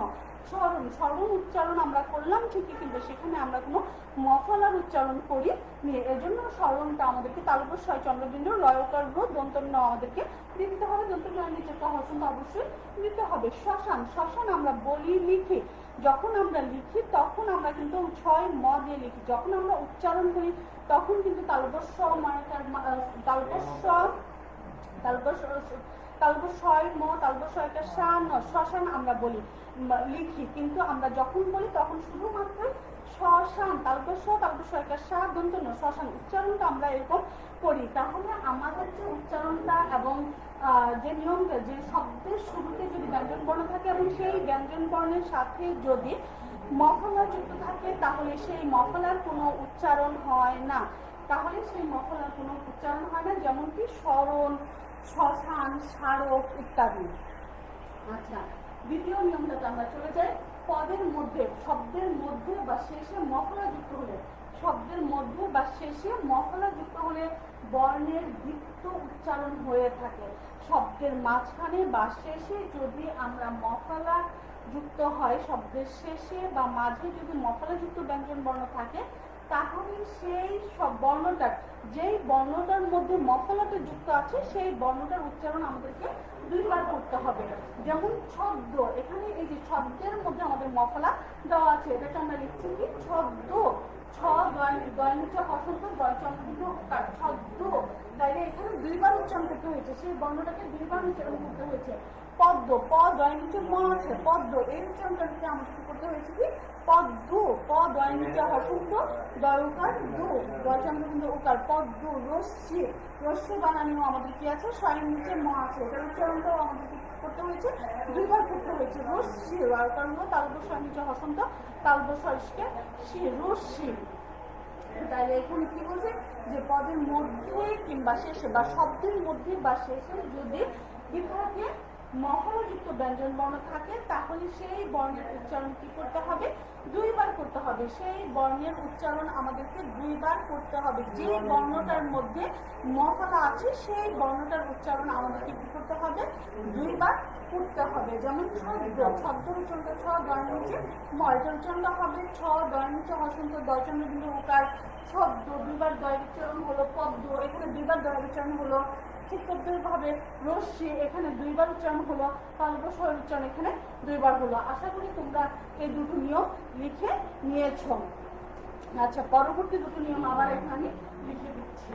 স্মরণ, স্মরণ উচ্চারণ আমরা করলাম ঠিকই, কিন্তু সেখানে আমরা কোনো মফলার উচ্চারণ করি নি। এজন্য স্মরণটা আমাদেরকে তালব্য ছয় চন্দ্রবিন্দু লয়কার দন্ত ন আমাদেরকে দিতে হবে। দন্ত নয়ের নিচে হসন্ত অবশ্যই দিতে হবে। শ্মশান, শ্মশান আমরা বলি লিখি, যখন আমরা লিখি তখন আমরা কিন্তু ছয় ম দিয়ে লিখি। যখন আমরা উচ্চারণ করি তখন কিন্তু তালব্য স শ্মশান আমরা বলি লিখি, কিন্তু আমরা যখন বলি তখন শুধুমাত্র শ্মশান দন্ত ন শ্মশান উচ্চারণটা আমরা এরকম করি। তাহলে আমাদের যে উচ্চারণটা এবং যে নিয়মটা, যে শব্দের শুরুতে যদি ব্যঞ্জন বর্ণ থাকে এবং সেই ব্যঞ্জন বর্ণের সাথে যদি মফলা যুক্ত থাকে তাহলে সেই মফলার কোনো উচ্চারণ হয় না। যেমন কি স্মরণ, শ্মশান, স্মারক ইত্যাদি। আচ্ছা, দ্বিতীয় নিয়মটাতে আমরা চলে যাই। পদের মধ্যে, শব্দের মধ্যে বা শেষে মফলা যুক্ত হলে, শব্দের মধ্যে বা শেষে মফলা যুক্ত হলে বর্ণের দ্বিত্ব উচ্চারণ হয়ে থাকে। শব্দের মাঝখানে বা শেষে যদি আমরা মফলা যুক্ত হয়, শব্দের শেষে বা মাঝে যদি মফলা যুক্ত ব্যঞ্জন বর্ণ থাকে তাহলে সেই সব বর্ণটার, যেই বর্ণটার মধ্যে মফলাটা যুক্ত আছে সেই বর্ণটার উচ্চারণ আমাদেরকে দুইবার করতে হবে। যেমন ছদ্ম, এখানে এই যে ছদ্মের মধ্যে আমাদের মফলা দেওয়া আছে, এটাকে আমরা লিখছি কি ছদ্ম, ছ দয়নিচ হসন্ত দয়চন্দ্র ছদ্ম, তাইলে এখানে দুইবার উচ্চারণ করতে হয়েছে, সেই বর্ণটাকে দুইবার উচ্চারণ করতে হয়েছে। পদ্ম, প দয় নিচে ম আছে, পদ্ম, এই উচ্চারণটাকে আমাদেরকে করতে হয়েছে কি পদ্ম, প দয় নিচে হসন্ত দয় উকার দু দয়চন্দ্র কিন্তু উকার পদ্ম। রশ্মি, রশ্মি বানানিও আমাদের কি আছে স্বয়ের নিচে ম আছে, এটার উচ্চারণটাও আমাদেরকে করতে হয়েছে দুইবার করতে হয়েছে। রশ্মি কারণ তালব্য স্বয়ের নিচে হসন্ত তালব্য স্বয়কে রশ্মি। তাহলে এখানে কি বলছে যে পদের মধ্যে কিংবা শেষে বা শব্দের মধ্যে বা শেষে যদি বিভাগে মফলাযুক্ত ব্যঞ্জন বর্ণ থাকে তাহলে সেই বর্ণের উচ্চারণ কি করতে হবে দুইবার করতে হবে। সেই বর্ণের উচ্চারণ আমাদেরকে দুইবার করতে হবে। যে বর্ণটার মধ্যে মফলা আছে সেই বর্ণটার উচ্চারণ আমাদেরকে কি করতে হবে দুইবার করতে হবে। যেমন ছদ্ম, ছদ্মের উচ্চারণটা ছ দয়ের নিচে ম, এটার উচ্চারণটা হবে ছ দয়ের নিচে হসন্ত দয়চন্দ্র বিন্দু উকার ছদ্ম, দুইবার দয়ের উচ্চারণ হলো পদ্ম, এখানে দুইবার দয়ের উচ্চারণ হলো। ঠিক ভাবে রশ্মি, এখানে দুইবার উচ্চারণ হলো, তালব্য স্বয়ের উচ্চারণ এখানে দুইবার হলো। আশা করি তোমরা এই দুটো নিয়ম লিখে নিয়েছ। আচ্ছা, পরবর্তী দুটো নিয়ম আবার এখানে লিখে দিচ্ছি।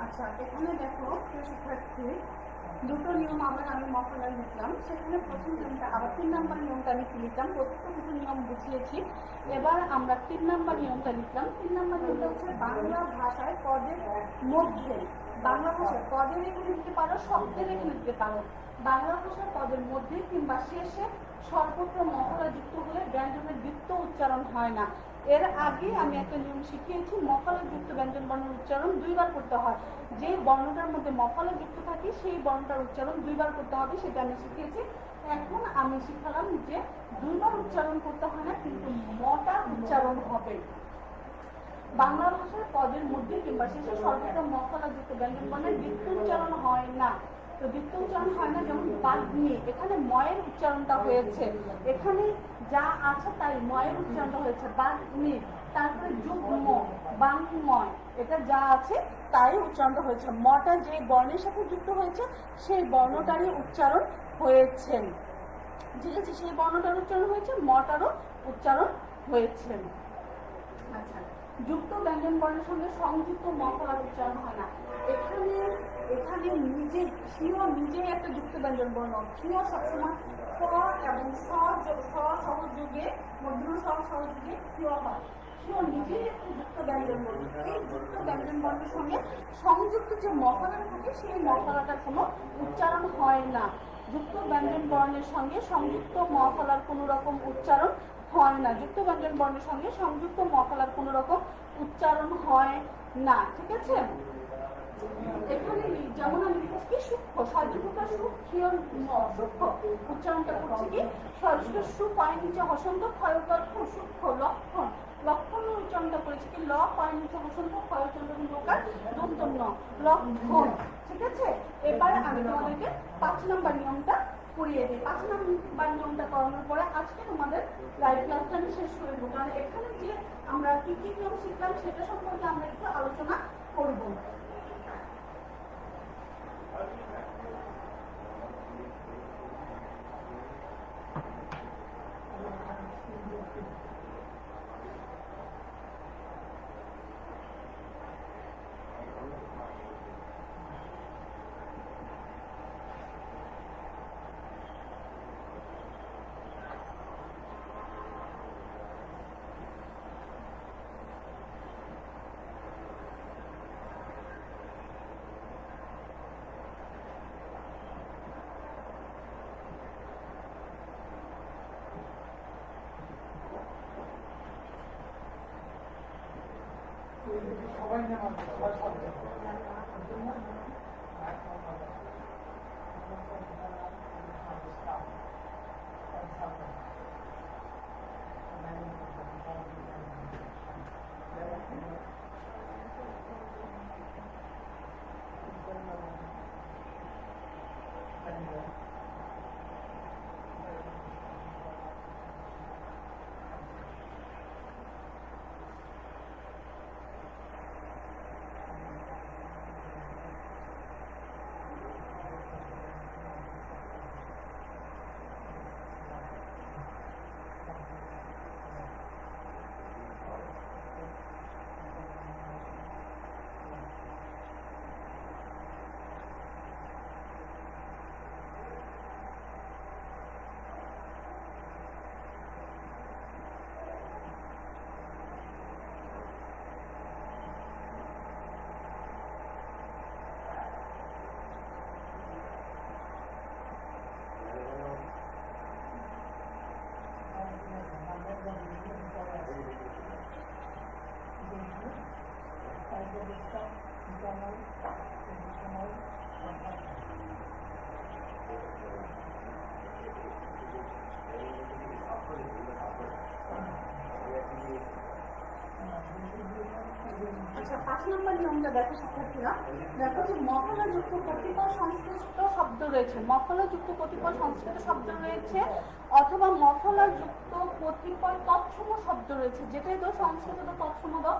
আচ্ছা, এখানে দেখো শিক্ষার্থী দুটো নিয়ম আবার আমি মফলায় লিখলাম। সেখানে প্রথম নিয়মটা আবার 3 নম্বর নিয়মটা আমি লিখলাম। প্রথম দুটো নিয়ম বুঝিয়েছি, এবার আমরা 3 নম্বর নিয়মটা লিখলাম। 3 নম্বর নিয়মটা হচ্ছে বাংলা ভাষায় পদের মধ্যে, বাংলা ভাষায় পদের এখানে লিখতে পারো, শব্দের এখানে লিখতে পারো। বাংলা ভাষার পদের মধ্যে কিংবা শেষে সর্বত্র মফলা যুক্ত হলে ব্যঞ্জনের দ্বিত্ব উচ্চারণ হয় না। এর আগে আমি একটা নিয়ম শিখিয়েছি, মফলা যুক্ত ব্যঞ্জন বর্ণের উচ্চারণ 2 বার করতে হয়। যে বর্ণটার মধ্যে মফলা যুক্ত থাকে সেই বর্ণটার উচ্চারণ 2 বার করতে হবে, সেটা আমি শিখিয়েছি। এখন আমি শিখালাম যে 2 বার উচ্চারণ করতে হয় না, কিন্তু মটা উচ্চারণ হবে। বাংলা ভাষার পদের মধ্যে কিংবা শেষে সর্বত্র মফলা যুক্ত ব্যঞ্জন বর্ণের দ্বিত্ব উচ্চারণ হয় না। তো দ্বিত্ব উচ্চারণ হয় না, যেমন বাগ্মী, এখানে ময়ের উচ্চারণটা হয়েছে, এখানে যা আছে তাই ময়ের উচ্চারণটা হয়েছে বাগ্মী। তারপরে যুগ্ম, বাংময়, এটা যা আছে তাই উচ্চারণটা হয়েছে। মটা যে বর্ণের সাথে যুক্ত হয়েছে সেই বর্ণটারই উচ্চারণ হয়েছে, ঠিক আছে? সেই বর্ণটার উচ্চারণ হয়েছে, মটারও উচ্চারণ হয়েছে। আচ্ছা, যুক্ত ব্যঞ্জন বর্ণের সঙ্গে সংযুক্ত মফলার উচ্চারণ হয় না। এখানে এখানে নিজে ক্ষীয় নিজে একটা যুক্ত ব্যঞ্জন বর্ণ। ক্ষীয় সবসময় ক এবং সহযোগে মধ্যম সহযোগে ক্ষীয় হয়। ক্ষীয় নিজেই একটা যুক্ত ব্যঞ্জন বর্ণ। এই যুক্ত ব্যঞ্জন বর্ণের সঙ্গে সংযুক্ত যে মফলাটা থাকে সেই মফলাটার কোনো উচ্চারণ হয় না। যুক্ত ব্যঞ্জন বর্ণের সঙ্গে সংযুক্ত মফলার কোনো রকম উচ্চারণ হয় না। যুক্ত ব্যঞ্জন বর্ণের সঙ্গে সংযুক্ত মফলার কোনো রকম উচ্চারণ হয় না, ঠিক আছে? এখানে যেমন আমি লিখেছি কি সূক্ষ্ম, সর্বপ্রকার সূক্ষ্ম উচ্চারণটা করছি কি সু পয়ের নিচে হসন্ত ক্ষয়কর সূক্ষ্ম লক্ষণ, লক্ষণ উচ্চারণটা করেছি কি ল পয়ের নিচে হসন্ত ক্ষয়চন্দ্র লোকার দন্তন্য লক্ষণ, ঠিক আছে? এবার আমি তোমাদেরকে 5 নম্বর নিয়মটা করিয়ে দিই। 5 নম্বর নিয়মটা করানোর পরে আজকে তোমাদের লাইভ ক্লাসটা আমি শেষ করে দেবো, কারণ এখানে যে আমরা কি কি নিয়ম শিখলাম সেটা সম্পর্কে আমরা একটু আলোচনা করব। আচ্ছা, 5 নম্বর নিয়মটা দেখো শিক্ষার্থীরা, দেখো যে মফলযুক্ত কতিপয় সংশ্লিষ্ট শব্দ রয়েছে, মফলযুক্ত কতিপয় সংশ্লিষ্ট শব্দ রয়েছে অথবা মফলযুক্ত কতিপয় তৎসম শব্দ রয়েছে, যেটাই তো সংস্কৃত তো তৎসম দাও,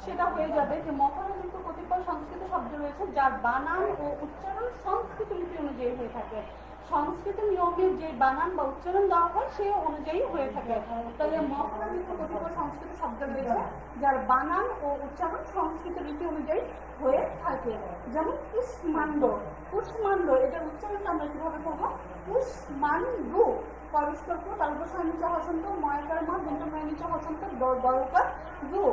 সেটা হয়ে যাবে যে মফলযুক্ত কতিপয় সংস্কৃত শব্দ রয়েছে যার বানান ও উচ্চারণ সংস্কৃত লিপি অনুযায়ী হয়ে থাকে। সংস্কৃত নিয়মে যে বানান বা উচ্চারণ দেওয়া হয় সে অনুযায়ী হয়ে থাকে। তাহলে মফলযুক্ত কতিপয় সংস্কৃত শব্দ রয়েছে যার বানান ও উচ্চারণ সংস্কৃত লিপি অনুযায়ী হয়ে থাকে। যেমন কুষ্মাণ্ড, কুষ্মাণ্ড এটার উচ্চারণটা আমরা কিভাবে করবো? কুষ্মাণ্ডু, পরস্পর্ক তালবসায় নিচে হসন্ত ময়কার মা দন্তময় নিচে হসন্ত দরকার দু,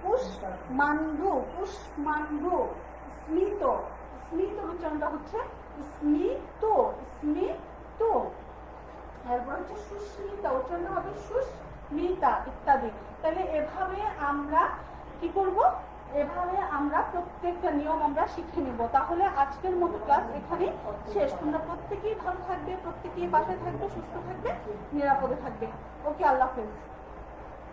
কুষ্মাণ্ডু, কুষ্মাণ্ডু। স্মিত, স্মিত উচ্চারণটা হচ্ছে স্মিত, স্মিত। এরপর হচ্ছে সুস্মিতা, উচ্চারণটা হবে সুস্মিতা ইত্যাদি। তাহলে এভাবে আমরা কি করব? এভাবে আমরা প্রত্যেকটা নিয়ম আমরা শিখে নিব। তাহলে আজকের মতো ক্লাস এখানে শেষ। তোমরা প্রত্যেকেই ভালো থাকবে, প্রত্যেকেই বাসায় থাকবে, সুস্থ থাকবে, নিরাপদে থাকবে। ওকে, আল্লাহ হাফেজ।